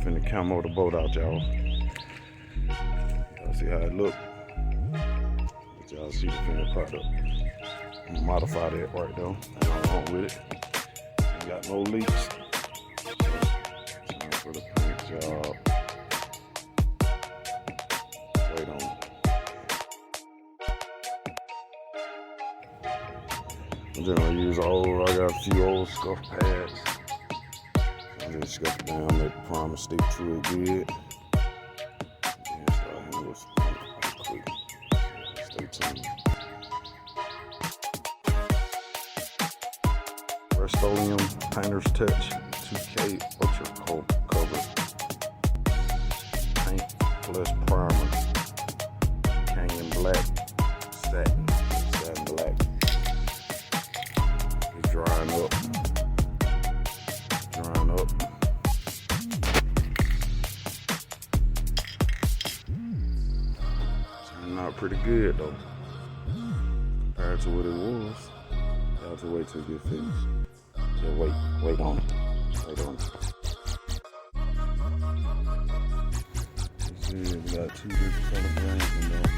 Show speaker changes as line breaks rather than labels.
Finna camo the boat out, y'all. Y'all see how it look? Let y'all see the finished product. I'm gonna modify that right there. Ain't wrong with it. Ain't got no leaks. Time for the paint job. Wait on it. I'm just gonna use I got a few old scuff pads. So I'm just scuff it down, make the primer stick to it good. Then start hitting with some paint right quick. Stay tuned. Rust-Oleum Painter's Touch 2K Ultra Cover Paint Plus Primer. Canyon Black Satin Black. It's drying up. Turning out pretty good though. Compared to what it was. You have to wait till it get finished. Yeah, wait on it. You see, we got two different color grains in there.